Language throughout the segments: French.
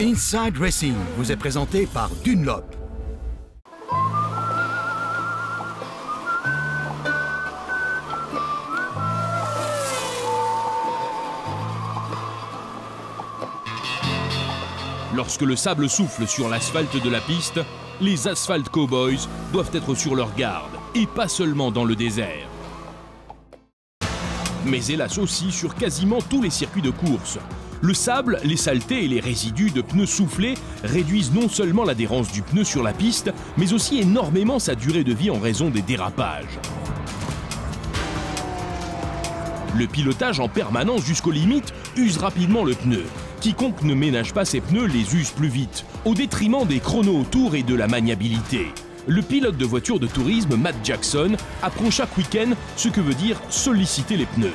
Inside Racing vous est présenté par Dunlop. Lorsque le sable souffle sur l'asphalte de la piste, les Asphalt Cowboys doivent être sur leur garde, et pas seulement dans le désert. Mais hélas aussi sur quasiment tous les circuits de course. Le sable, les saletés et les résidus de pneus soufflés réduisent non seulement l'adhérence du pneu sur la piste, mais aussi énormément sa durée de vie en raison des dérapages. Le pilotage en permanence jusqu'aux limites use rapidement le pneu. Quiconque ne ménage pas ses pneus les use plus vite, au détriment des chronos autour et de la maniabilité. Le pilote de voiture de tourisme Matt Jackson apprend chaque week-end ce que veut dire solliciter les pneus.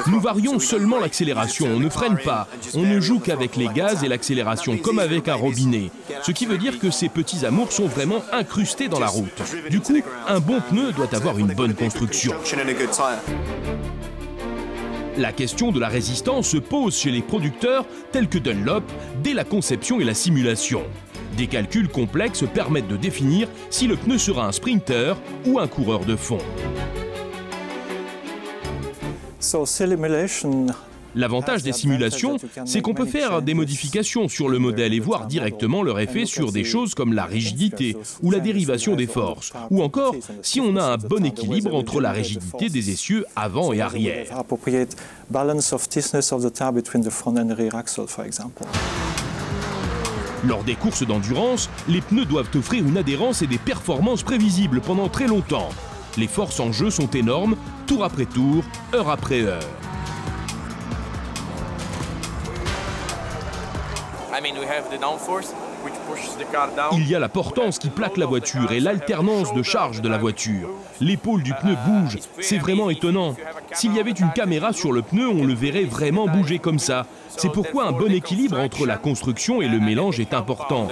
Nous varions seulement l'accélération, on ne freine pas, on ne joue qu'avec les gaz et l'accélération, comme avec un robinet. Ce qui veut dire que ces petits amours sont vraiment incrustés dans la route. Du coup, un bon pneu doit avoir une bonne construction. La question de la résistance se pose chez les producteurs tels que Dunlop dès la conception et la simulation. Des calculs complexes permettent de définir si le pneu sera un sprinter ou un coureur de fond. L'avantage des simulations, c'est qu'on peut faire des modifications sur le modèle et voir directement leur effet sur des choses comme la rigidité ou la dérivation des forces, ou encore si on a un bon équilibre entre la rigidité des essieux avant et arrière. Lors des courses d'endurance, les pneus doivent offrir une adhérence et des performances prévisibles pendant très longtemps. Les forces en jeu sont énormes, tour après tour, heure après heure. Il y a la portance qui plaque la voiture et l'alternance de charge de la voiture. L'épaule du pneu bouge, c'est vraiment étonnant. S'il y avait une caméra sur le pneu, on le verrait vraiment bouger comme ça. C'est pourquoi un bon équilibre entre la construction et le mélange est important.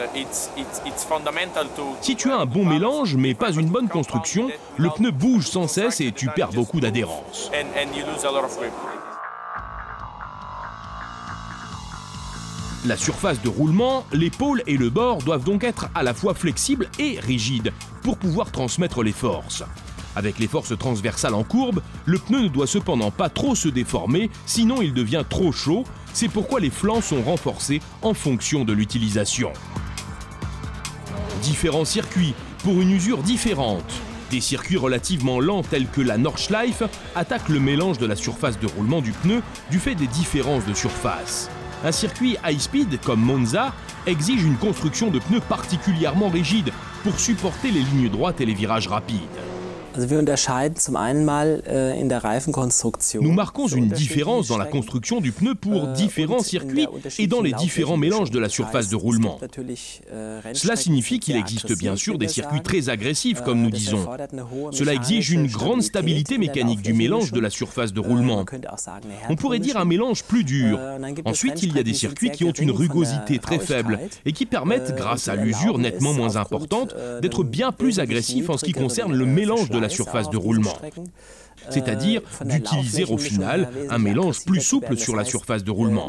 Si tu as un bon mélange mais pas une bonne construction, le pneu bouge sans cesse et tu perds beaucoup d'adhérence. La surface de roulement, l'épaule et le bord doivent donc être à la fois flexibles et rigides pour pouvoir transmettre les forces. Avec les forces transversales en courbe, le pneu ne doit cependant pas trop se déformer, sinon il devient trop chaud. C'est pourquoi les flancs sont renforcés en fonction de l'utilisation. Différents circuits pour une usure différente. Des circuits relativement lents tels que la Nordschleife attaquent le mélange de la surface de roulement du pneu du fait des différences de surface. Un circuit high-speed comme Monza exige une construction de pneus particulièrement rigide pour supporter les lignes droites et les virages rapides. Nous marquons une différence dans la construction du pneu pour différents circuits et dans les différents mélanges de la surface de roulement. Cela signifie qu'il existe bien sûr des circuits très agressifs, comme nous disons. Cela exige une grande stabilité mécanique du mélange de la surface de roulement. On pourrait dire un mélange plus dur. Ensuite, il y a des circuits qui ont une rugosité très faible et qui permettent, grâce à l'usure nettement moins importante, d'être bien plus agressifs en ce qui concerne le mélange de la surface de roulement. C'est-à-dire d'utiliser au final un mélange plus souple sur la surface de roulement.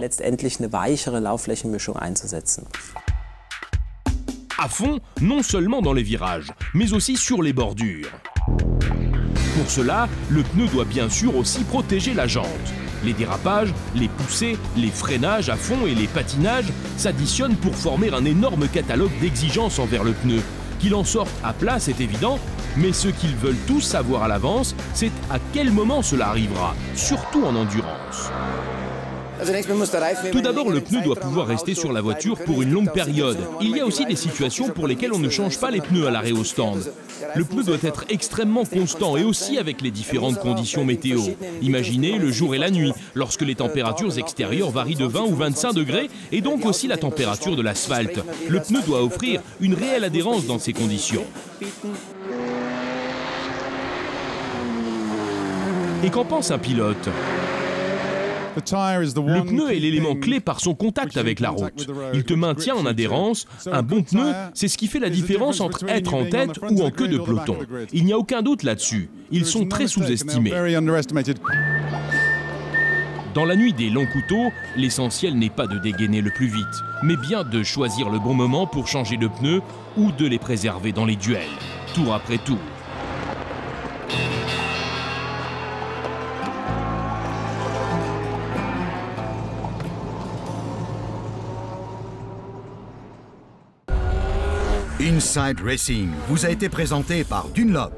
À fond, non seulement dans les virages, mais aussi sur les bordures. Pour cela, le pneu doit bien sûr aussi protéger la jante. Les dérapages, les poussées, les freinages à fond et les patinages s'additionnent pour former un énorme catalogue d'exigences envers le pneu. Qu'il en sorte à plat, c'est évident, mais ce qu'ils veulent tous savoir à l'avance, c'est à quel moment cela arrivera, surtout en endurance. Tout d'abord, le pneu doit pouvoir rester sur la voiture pour une longue période. Il y a aussi des situations pour lesquelles on ne change pas les pneus à l'arrêt au stand. Le pneu doit être extrêmement constant et aussi avec les différentes conditions météo. Imaginez le jour et la nuit, lorsque les températures extérieures varient de 20 ou 25 degrés et donc aussi la température de l'asphalte. Le pneu doit offrir une réelle adhérence dans ces conditions. Et qu'en pense un pilote ? Le pneu est l'élément clé par son contact avec la route. Il te maintient en adhérence. Un bon pneu, c'est ce qui fait la différence entre être en tête ou en queue de peloton. Il n'y a aucun doute là-dessus. Ils sont très sous-estimés. Dans la nuit des longs couteaux, l'essentiel n'est pas de dégainer le plus vite, mais bien de choisir le bon moment pour changer de pneus ou de les préserver dans les duels, tour après tour. Inside Racing vous a été présenté par Dunlop.